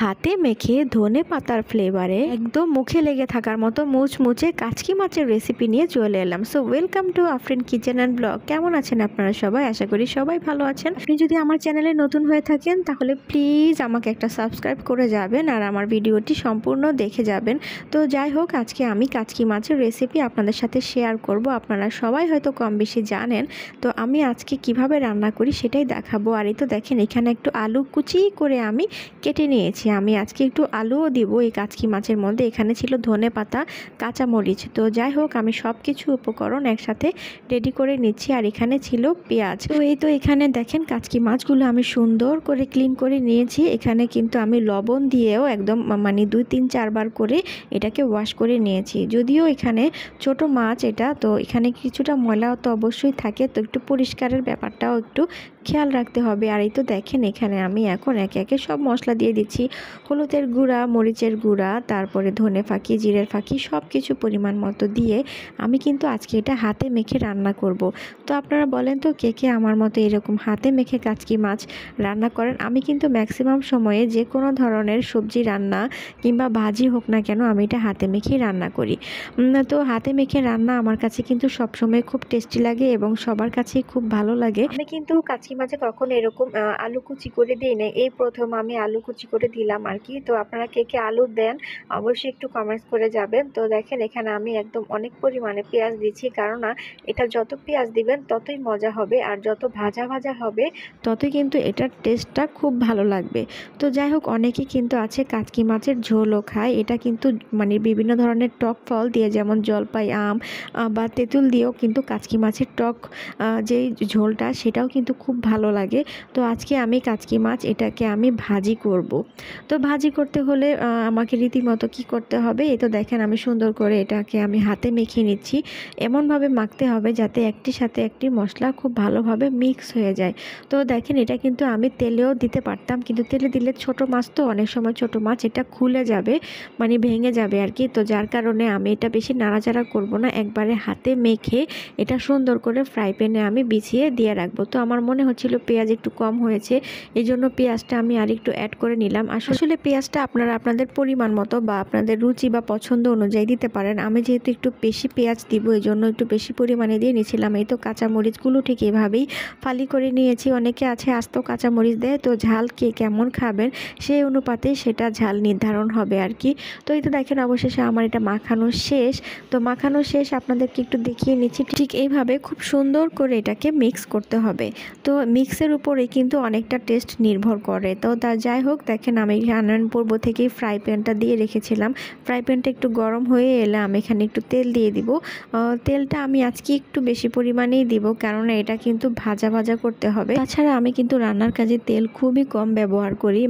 হাতে মেখে ধনে পাতার ফ্লেভারে একদম মুখে লেগে থাকার মতো মুচমুচে কাচকি মাছের রেসিপি নিয়ে চলে এলাম। So welcome to Afrin kitchen and blog. কেমন আছেন আপনারা সবাই? আশা করি সবাই ভালো আছেন। আপনি যদি আমার চ্যানেলে নতুন হয়ে থাকেন তাহলে প্লিজ আমাকে একটা সাবস্ক্রাইব করে যাবেন আর আমার ভিডিওটি সম্পূর্ণ দেখে যাবেন। তো যাই হোক, আজকে আমি কাচকি মাছের রেসিপি আপনাদের সাথে শেয়ার করব। আপনারা সবাই হয়তো কম বেশি জানেন, তো আমি আজকে কিভাবে রান্না করি সেটাই দেখাবো। আর এই তো দেখেন, এখানে একটু আলু কুচি করে আমি কেটে নিয়েছি। আমি আজকে একটু আলুও দিব এই কাচকি মাছের মধ্যে। এখানে ছিল ধনে পাতা, কাঁচামরিচ। তো যাই হোক, আমি সব কিছু উপকরণ একসাথে রেডি করে নিচ্ছি। আর এখানে ছিল পেঁয়াজ। তো এই তো এখানে দেখেন, কাচকি মাছগুলো আমি সুন্দর করে ক্লিন করে নিয়েছি। এখানে কিন্তু আমি লবণ দিয়েও একদম 2-3-4 বার করে এটাকে ওয়াশ করে নিয়েছি। যদিও এখানে ছোট মাছ এটা, তো এখানে কিছুটা ময়লাও তো অবশ্যই থাকে, তো একটু পরিষ্কারের ব্যাপারটাও একটু খেয়াল রাখতে হবে। আর এই তো দেখেন, এখানে আমি এখন একে একে সব মশলা দিয়ে দিচ্ছি। হলুদের গুঁড়া, মরিচের গুঁড়া, তারপরে ধনে ফাঁকি, জিরের ফাঁকি, সব কিছু পরিমাণ মতো দিয়ে আমি কিন্তু আজকে এটা হাতে মেখে রান্না করব। তো আপনারা বলেন তো, কে কে আমার মতো এরকম হাতে মেখে কাচকি মাছ রান্না করেন? আমি কিন্তু ম্যাক্সিমাম সময়ে যে কোনো ধরনের সবজি রান্না কিংবা ভাজি হোক না কেন, আমি এটা হাতে মেখেই রান্না করি। তো হাতে মেখে রান্না আমার কাছে কিন্তু সবসময় খুব টেস্টি লাগে এবং সবার কাছেই খুব ভালো লাগে। আমি কিন্তু কাচকি মাছে কখনো এরকম আলু কুচি করে দিই না, এই প্রথম আমি আলু কুচি করে দিলাম আর কি। তো আপনারা কে কে আলু দেন অবশ্যই একটু কমেন্টস করে যাবেন। তো দেখেন, এখানে আমি একদম অনেক পরিমাণে পেঁয়াজ দিচ্ছি, কারণ এটা যত পেঁয়াজ দিবেন ততই মজা হবে, আর যত ভাজা ভাজা হবে ততই কিন্তু এটার টেস্টটা খুব ভালো লাগবে। তো যাই হোক, অনেকেই কিন্তু আছে কাচকি মাছের ঝোলও খায়। এটা কিন্তু বিভিন্ন ধরনের টক ফল দিয়ে, যেমন জলপাই, আম বা তেঁতুল দিয়েও কিন্তু কাচকি মাছের টক যেই ঝোলটা, সেটাও কিন্তু খুব ভালো লাগে। তো আজকে আমি কাচকি মাছ এটাকে আমি ভাজি করব। তো ভাজি করতে হলে আমাকে রীতিমতো কি করতে হবে, এই তো দেখেন, আমি সুন্দর করে এটাকে আমি হাতে মেখে নিচ্ছি। এমনভাবে মাখতে হবে যাতে একটির সাথে একটি মশলা খুব ভালোভাবে মিক্স হয়ে যায়। তো দেখেন, এটা কিন্তু আমি তেলেও দিতে পারতাম, কিন্তু তেলে দিলে ছোট মাছ তো, অনেক সময় ছোট মাছ এটা খুলে যাবে, ভেঙে যাবে আর কি। তো যার কারণে আমি এটা বেশি নাড়াচাড়া করব না, একবারে হাতে মেখে এটা সুন্দর করে ফ্রাই প্যানে আমি বিছিয়ে দিয়ে রাখবো। তো আমার মনে হচ্ছিল পেঁয়াজ একটু কম হয়েছে, এই জন্য পেঁয়াজটা আমি আরেকটু অ্যাড করে নিলাম। আসলে পেঁয়াজটা আপনারা আপনাদের পরিমাণ মতো বা আপনাদের রুচি বা পছন্দ অনুযায়ী দিতে পারেন। আমি যেহেতু একটু বেশি পেঁয়াজ দিব, এই জন্য একটু বেশি পরিমাণে দিয়ে নিয়েছিলাম। এই তো কাঁচামরিচগুলো ঠিক এভাবেই ফালি করে নিয়েছি। অনেকে আছে আস্ত কাঁচামরিচ দেয়, তো ঝাল কে কেমন খাবেন সেই অনুপাতে সেটা ঝাল নির্ধারণ হবে আর কি। তো এই তো দেখেন, অবশেষে আমার এটা মাখানো শেষ। তো মাখানো শেষ, আপনাদেরকে একটু দেখিয়ে নিচ্ছি। ঠিক এইভাবে খুব সুন্দর করে এটাকে মিক্স করতে হবে। তো মিক্সের উপরে কিন্তু অনেকটা টেস্ট নির্ভর করে। তো যাই হোক, দেখেন, আমি রান্নার পূর্ব থেকেই ফ্রাই প্যানটা দিয়ে রেখেছিলাম। ফ্রাই প্যানটা একটু গরম হয়ে এলে আমি এখানে একটু তেল দিয়ে দিব। তেলটা আমি আজকে একটু বেশি পরিমাণেই দিব, কেননা এটা কিন্তু ভাজা ভাজা করতে হবে। তাছাড়া আমি কিন্তু রান্নার কাজে তেল খুবই কম ব্যবহার করি,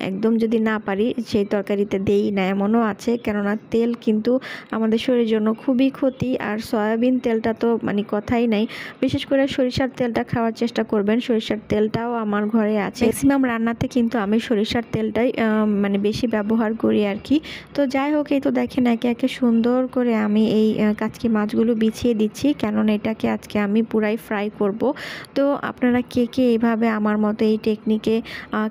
একদম যদি না পারি সেই তরকারিতে দেই না, এমনও আছে। কেননা তেল কিন্তু আমাদের শরীরের জন্য খুবই ক্ষতি। আর সয়াবিন তেলটা তো কথাই নাই। বিশেষ করে সরিষার তেলটা খাওয়ার চেষ্টা করবেন। সরিষার তেলটাও আমার ঘরে আছে। ম্যাক্সিমাম রান্নাতে কিন্তু আমি সরিষার তেলটাই বেশি ব্যবহার করি আর কি। তো যাই হোক, এই তো দেখেন, একে একে সুন্দর করে আমি এই কাচকি মাছগুলো বিছিয়ে দিচ্ছি, কেননা এটাকে আজকে আমি পুরাই ফ্রাই করব। তো আপনারা কে কে এইভাবে আমার মতো এই টেকনিকে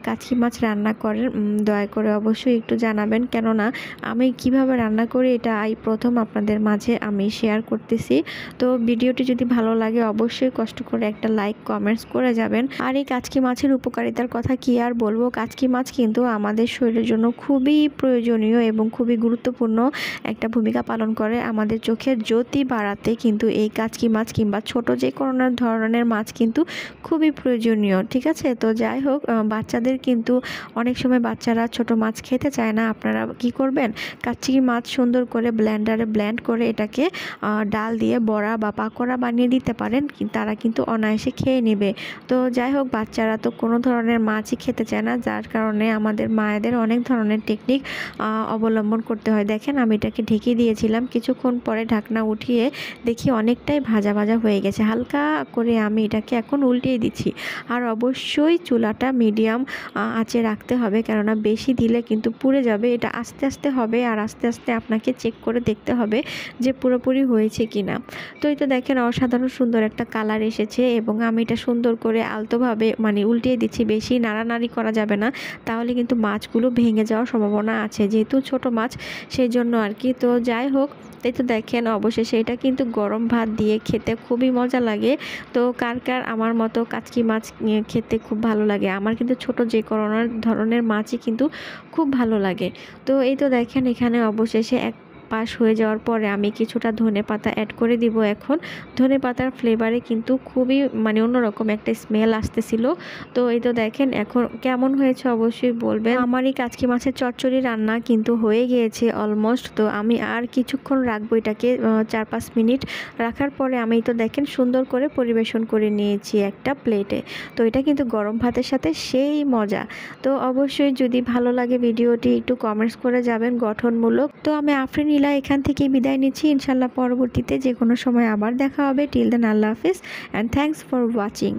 কাচকি মাছ রান্না করেন, দয়া করে অবশ্যই একটু জানাবেন। কেননা আমি কিভাবে রান্না করি এটা এই প্রথম আপনাদের মাঝে আমি শেয়ার করতেছি। তো ভিডিওটি যদি ভালো লাগে অবশ্যই কষ্ট করে একটা লাইক কমেন্টস করে যাবেন। আর এই কাচকি মাছের উপকারিতার কথা কি আর বলবো, কাচকি মাছ কিন্তু আমাদের শরীরের জন্য খুবই প্রয়োজনীয় এবং খুবই গুরুত্বপূর্ণ একটা ভূমিকা পালন করে। আমাদের চোখের জ্যোতি বাড়াতে কিন্তু এই কাচকি মাছ কিংবা ছোট যে কোনো ধরনের মাছ কিন্তু খুবই প্রয়োজনীয়, ঠিক আছে। তো যাই হোক, বাচ্চাদের কিন্তু অনেক সময় বাচ্চারা ছোট মাছ খেতে চায় না। আপনারা কি করবেন, কাচকি মাছ সুন্দর করে ব্লেন্ডারে ব্লেন্ড করে এটাকে ডাল দিয়ে বড়া বা পাকোড়া বানিয়ে দিতে পারেন, তারা কিন্তু অনায়াসে খেয়ে নেবে। তো যাই হোক, বাচ্চারা তো কোনো ধরনের মাছই খেতে চায় না, যার কারণে আমাদের মায়েদের অনেক ধরনের টেকনিক অবলম্বন করতে হয়। দেখেন, আমি এটাকে ঢেকে দিয়েছিলাম, কিছুক্ষণ পরে ঢাকনা উঠিয়ে দেখি অনেকটাই ভাজা ভাজা হয়ে গেছে। হালকা করে আমি এটাকে এখন উল্টিয়ে দিচ্ছি। আর অবশ্যই চুলাটা মিডিয়াম আঁচে রাখতে হবে, কেননা বেশি দিলে কিন্তু পুড়ে যাবে। এটা আস্তে আস্তে হবে, আর আস্তে আস্তে আপনাকে চেক করে দেখতে হবে যে পুরোপুরি হয়েছে কিনা। তো এই তো দেখেন, অসাধারণ সুন্দর একটা কালার এসেছে এবং আমি এটা সুন্দর করে আলতোভাবে উল্টিয়ে দিচ্ছি। বেশি নাড়ানাড়ি করা যাবে না, তাহলে কিন্তু মাছগুলো ভেঙে যাওয়ার সম্ভাবনা আছে, যেহেতু ছোট মাছ সেই জন্য আর কি। তো যাই হোক, এই তো দেখেন অবশেষে এটা কিন্তু গরম ভাত দিয়ে খেতে খুবই মজা লাগে। তো কার কার আমার মতো কাচকি মাছ খেতে খুব ভালো লাগে? আমার কিন্তু ছোট যে কোনো ধরনের মাছই কিন্তু খুব ভালো লাগে। তো এই তো দেখেন এখানে অবশেষে এক পাশ হয়ে যাওয়ার পরে আমি কিছুটা ধনেপাতা অ্যাড করে দিব। এখন ধনেপাতার ফ্লেভারে কিন্তু খুবই মানে অন্যরকম একটা স্মেল আসতেছিল। তো এই তো দেখেন এখন কেমন হয়েছে অবশ্যই বলবেন। আমার এই কাচকি মাছের চচ্চড়ি রান্না কিন্তু হয়ে গিয়েছে অলমোস্ট। তো আমি আর কিছুক্ষণ রাখবো এটাকে, 4-5 মিনিট রাখার পরে আমি তো দেখেন সুন্দর করে পরিবেশন করে নিয়েছি একটা প্লেটে। তো এটা কিন্তু গরম ভাতের সাথে সেই মজা। তো অবশ্যই যদি ভালো লাগে ভিডিওটি একটু কমেন্টস করে যাবেন গঠনমূলক। তো আমি আফরিন ইলা এখান থেকে বিদায় নিচ্ছি। ইনশাল্লাহ পরবর্তীতে যে কোনো সময় আবার দেখা হবে। টিল দেন আল্লাহ হাফিজ অ্যান্ড থ্যাংকস ফর ওয়াচিং।